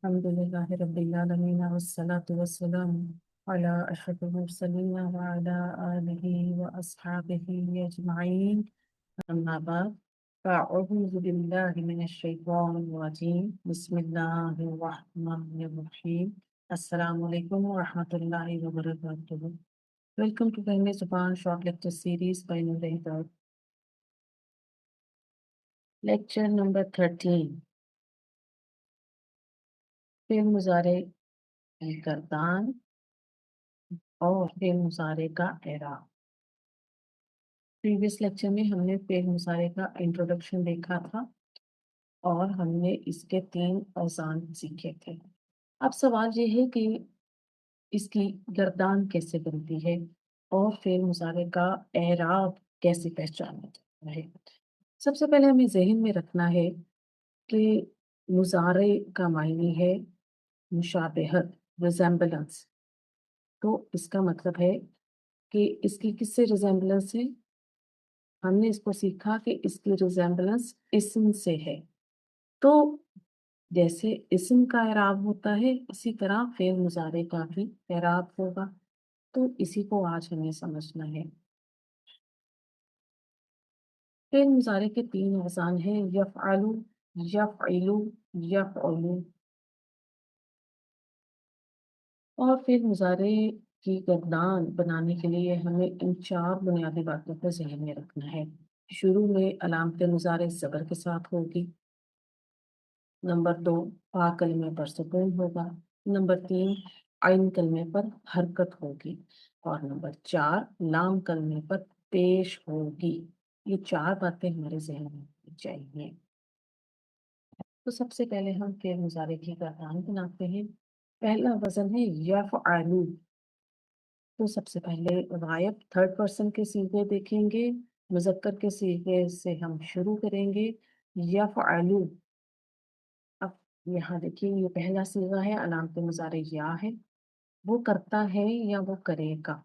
الحمدللہ رب العالمین والصلاة والسلام علی اشرف المرسلین وعلی آلہ واصحابہ اجمعین اما بعد فاعوذ باللہ من الشیطان الرجیم بسم اللہ الرحمن الرحیم السلام علیکم ورحمۃ اللہ وبرکاتہ. ویلکم ٹو فہم زبان شارٹ لیکچر سیریز بائی نور ہدایت. Lecture number 13. فعل مضارع گردان اور فعل مضارع کا اعراب. پریویس لیکچر میں ہم نے فعل مضارع کا انٹروڈکشن دیکھا تھا اور ہم نے اس کے 3 اوزان سیکھے تھے. اب سوال یہ ہے کہ اس کی گردان کیسے بنتی ہے اور فعل مضارع کا اعراب کیسے پہچانا جاتا ہے. سب سے پہلے ہمیں ذہن میں رکھنا ہے کہ مضارع کا معنی ہے مشابہت، ریزمبلنس. تو اس کا مطلب ہے کہ اس کی کس سے ریزمبلنس ہے؟ ہم نے اس کو سیکھا کہ اس کی ریزمبلنس اسم سے ہے. تو جیسے اسم کا اعراب ہوتا ہے اسی طرح فعل مضارع کا بھی اعراب ہوگا. تو اسی کو آج ہمیں سمجھنا ہے. فعل مضارع کے 3 اوزان ہیں: یفعل، یفعل، یفعل. اور فعل مضارع کی گردان بنانے کے لیے ہمیں ان 4 بنیادی باتوں کو ذہن میں رکھنا ہے. شروع میں علامت مضارع زبر کے ساتھ ہوگی. نمبر 2 پا کلمے پر سکون ہوگا. نمبر 3 عین کلمے پر حرکت ہوگی. اور نمبر 4 لام کلمے پر پیش ہوگی. یہ 4 باتیں ہمارے ذہن میں ہونی چاہیے. تو سب سے پہلے ہم فعل مضارع کی گردان بناتے ہیں. پہلا وزن ہے یفعل. تو سب سے پہلے غائب 3rd پرسن کے صیغے دیکھیں گے. مذکر کے صیغے سے ہم شروع کریں گے. یفعل. اب یہاں دیکھیے یہ پہلا صیغہ ہے، علامت مضارع یا ہے. وہ کرتا ہے یا وہ کرے گا.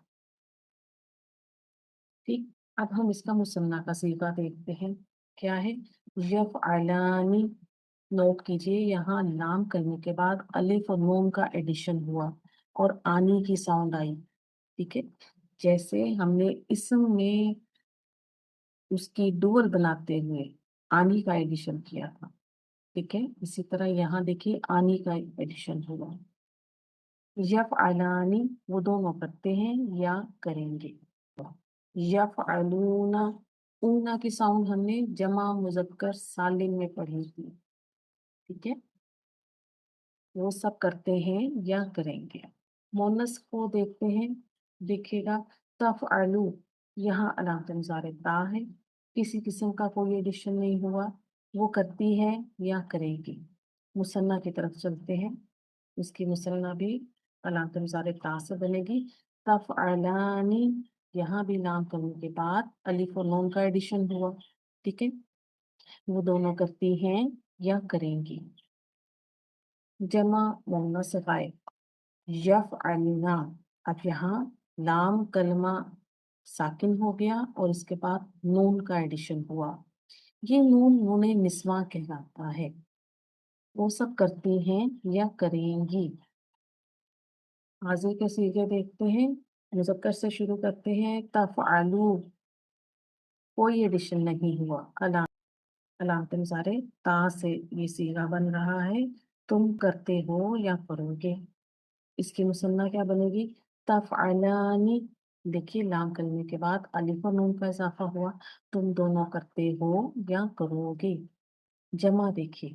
ٹھیک. اب ہم اس کا مثنیٰ کا صیغہ دیکھتے ہیں. کیا ہے؟ یفعلانی. نوٹ کیجئے یہاں لام کلمے کے بعد الف اور نون کا ایڈیشن ہوا اور آنی کی ساؤنڈ آئی. ٹھیک ہے. جیسے ہم نے اسم میں اس کی ڈوئل بناتے ہوئے آنی کا ایڈیشن کیا تھا. ٹھیک ہے. اسی طرح یہاں دیکھیے آنی کا ایڈیشن ہوا. یفعلانی وہ دونوں کرتے ہیں یا کریں گے. یفعلون، اونا کی ساؤنڈ ہم نے جمع مذکر سالم میں پڑھی تھی. ٹھیک ہے. وہ سب کرتے ہیں یا کریں گے. مونس کو دیکھتے ہیں. دیکھیے گا تفعلو، یہاں علامت مضارع تا ہے، کسی قسم کا کوئی ایڈیشن نہیں ہوا. وہ کرتی ہے یا کرے گی. مثنیٰ کی طرف چلتے ہیں. اس کی مثنیٰ بھی علامت مضارع تا سے بنے گی. تفعلانی، یہاں بھی لام کرنے کے بعد الف اور نون کا ایڈیشن ہوا. ٹھیک ہے. وہ دونوں کرتی ہیں یا کریں گی. جمع مؤنث غائب یفعلنا. اب یہاں لام کلمہ ساکن ہو گیا اور اس کے بعد نون کا ایڈیشن ہوا. یہ نون نسواں کہلاتا ہے. وہ سب کرتی ہیں یا کریں گی. حاضر کے صیغے دیکھتے ہیں. مذکر سے شروع کرتے ہیں. تفعلو، کوئی ایڈیشن نہیں ہوا. علامت مضارع تا سے یہ صیغہ بن رہا ہے. تم کرتے ہو یا کرو گے. اس کی مثنیٰ کیا بنے گی؟ تفعلانی. دیکھیے لام کلمے کے بعد الف اور نون کا اضافہ ہوا. تم دونوں کرتے ہو یا کرو گے. جمع دیکھیے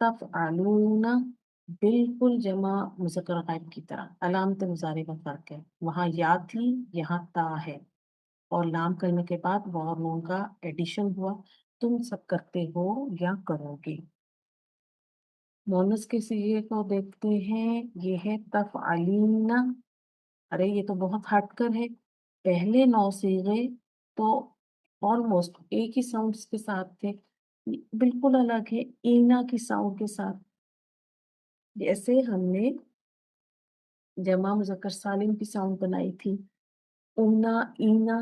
تفعلون، بالکل جمع مذکر غائب کی طرح. علامت مضارع کا فرق ہے. وہاں یا تھی، یہاں تا ہے اور لام کلمے کے بعد واو اور نون کا ایڈیشن ہوا. تم سب کرتے ہو یا کرو گے. مونس کے صیغے کو دیکھتے ہیں. یہ ہے تفعلین. ارے یہ تو بہت ہٹ کر ہے. پہلے 9 صیغے تو آلموسٹ ایک ہی ساؤنڈز کے ساتھ تھے. بالکل الگ ہے اینا کی ساؤنڈ کے ساتھ. جیسے ہم نے جمع مذکر سالم کی ساؤنڈ بنائی تھی اونا اینا.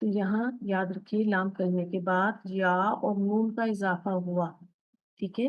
تو یہاں یاد رکھیے لام کلمے کے بعد یا اور نون کا اضافہ ہوا. ٹھیک ہے.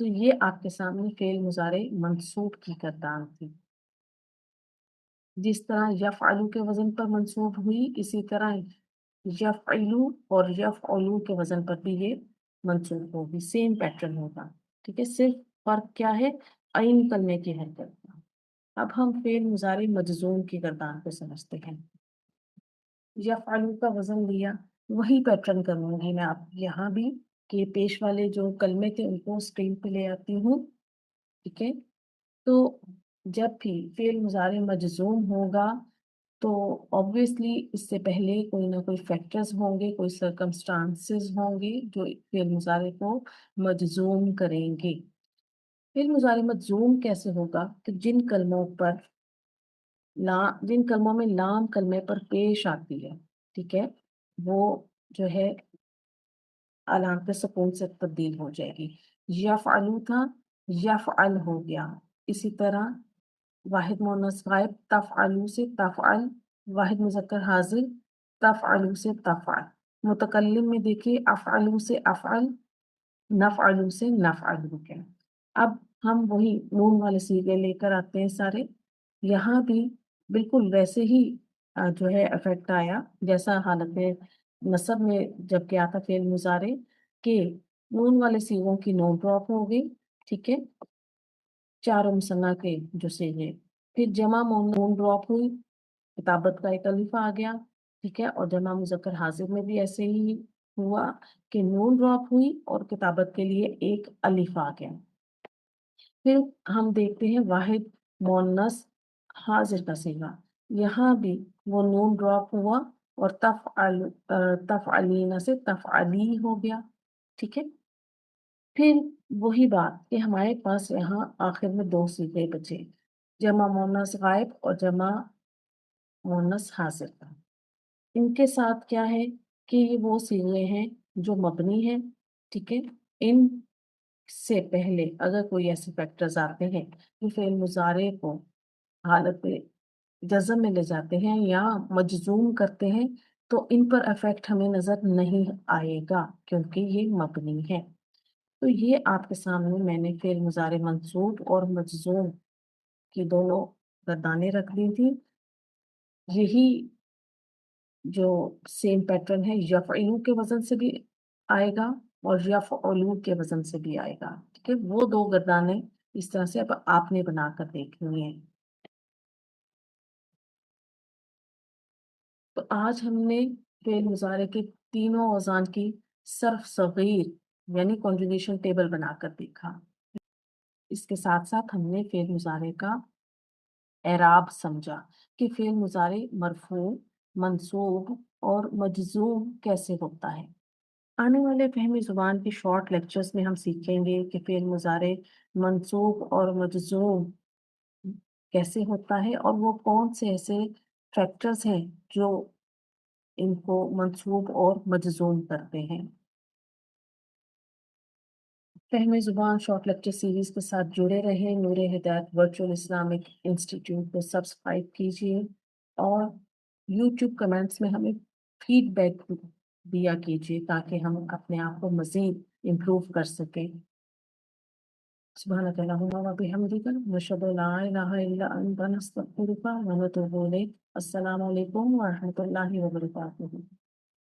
تو یہ آپ کے سامنے فعل مضارع منصوب کی گردان تھی. جس طرح یفعلو کے وزن پر منصوب ہوئی، اسی طرح یفعلو اور یفعلو کے وزن پر بھی یہ منصوب ہوگی. سیم پیٹرن ہوگا. ٹھیک ہے، صرف فرق کیا ہے؟ عین کلمے کی حرکت کا. اب ہم فعل مضارع مجزوم کی گردان کو سمجھتے ہیں. یفعلو کا وزن لیا، وہی پیٹرن کروں گی میں آپ یہاں بھی کہ پیش والے جو کلمے تھے ان کو اسکرین پہ لے آتی ہوں. ٹھیک ہے، تو جب بھی فعل مضارع مجزوم ہوگا تو obviously اس سے پہلے کوئی نہ کوئی فیکٹرز ہوں گے، کوئی سرکمسٹانسز ہوں گے جو فعل مضارع کو مجزوم کریں گے. فعل مضارع مجزوم کیسے ہوگا؟ کہ جن کلموں میں لام کلمے پر پیش آتی ہے، ٹھیک ہے، وہ جو ہے علامت سکون سے تبدیل ہو جائے گی. یفعلو تھا، یفعل ہو گیا. اسی طرح واحد مؤنث غائب تفعلو سے تفعل، واحد مذکر حاضر تفعلو سے تفعل. متکلم میں دیکھیے افعلو سے افعل، نفعلو سے نفعل ہو گیا. اب ہم وہی نون والے صیغے لے کر آتے ہیں سارے. یہاں بھی بالکل ویسے ہی جو ہے افیکٹ آیا جیسا حالت نصب میں جب کیا تھا فعل مضارع کہ نون والے صیغوں کی نون ڈراپ ہو گئی. ٹھیک ہے، چاروں مثنیٰ کے جو صیغے، پھر جمع نون ڈراپ ہوئی، کتابت کا ایک الف آ گیا. ٹھیک ہے، اور جمع مذکر حاضر میں بھی ایسے ہی ہوا کہ نون ڈراپ ہوئی اور کتابت کے لیے ایک الف آ گیا. پھر ہم دیکھتے ہیں واحد مؤنث حاضر کا صیغہ. یہاں بھی وہ نون ڈراپ ہوا اور تفعلین سے تفعلی ہو گیا. ٹھیک ہے، پھر وہی بات کہ ہمارے پاس یہاں آخر میں دو صیغے بچے، جمع مؤنث غائب اور جمع مؤنث حاضر کا. ان کے ساتھ کیا ہے کہ یہ وہ صیغے ہیں جو مبنی ہیں. ٹھیک ہے، ان سے پہلے اگر کوئی ایسے فیکٹرز آتے ہیں جو فعل مضارع کو حالت جزم میں لے جاتے ہیں یا مجزوم کرتے ہیں تو ان پر افیکٹ ہمیں نظر نہیں آئے گا کیونکہ یہ مبنی ہے. تو یہ آپ کے سامنے میں نے فعل مضارع منصوب اور مجزوم کی دونوں گردانیں رکھ دی تھی. یہی جو سیم پیٹرن ہے یفعلو کے وزن سے بھی آئے گا اور یفعلو کے وزن سے بھی آئے گا. ٹھیک ہے، وہ دو گردانیں اس طرح سے اب آپ نے بنا کر دیکھنی ہیں. تو آج ہم نے فعل مضارع کے تینوں اوزان کی صرف صغیر یعنی کنجوگیشن ٹیبل بنا کر دیکھا. اس کے ساتھ ساتھ ہم نے فعل مضارع کا اعراب سمجھا کہ فعل مضارع مرفوع، منصوب اور مجزوم کیسے ہوتا ہے. آنے والے فہمی زبان کی شارٹ لیکچرز میں ہم سیکھیں گے کہ فعل مضارع منصوب اور مجزوم کیسے ہوتا ہے اور وہ کون سے ایسے فیکٹرز ہیں جو ان کو منصوب اور مجزوم کرتے ہیں. فہم زبان شارٹ لیکچر سیریز کے ساتھ جڑے رہیں. نور ہدایت ورچوئل اسلامک انسٹیٹیوٹ کو سبسکرائب کیجیے اور یوٹیوب کمنٹس میں ہمیں فیڈ بیک دیا کیجیے تاکہ ہم اپنے آپ کو مزید امپروو کر سکیں. سبحانک اللہم و بحمدک نشہد ان لا الہ الا انت نستغفرک و نتوب الیک. السلام علیکم ورحمۃ اللہ وبرکاتہ.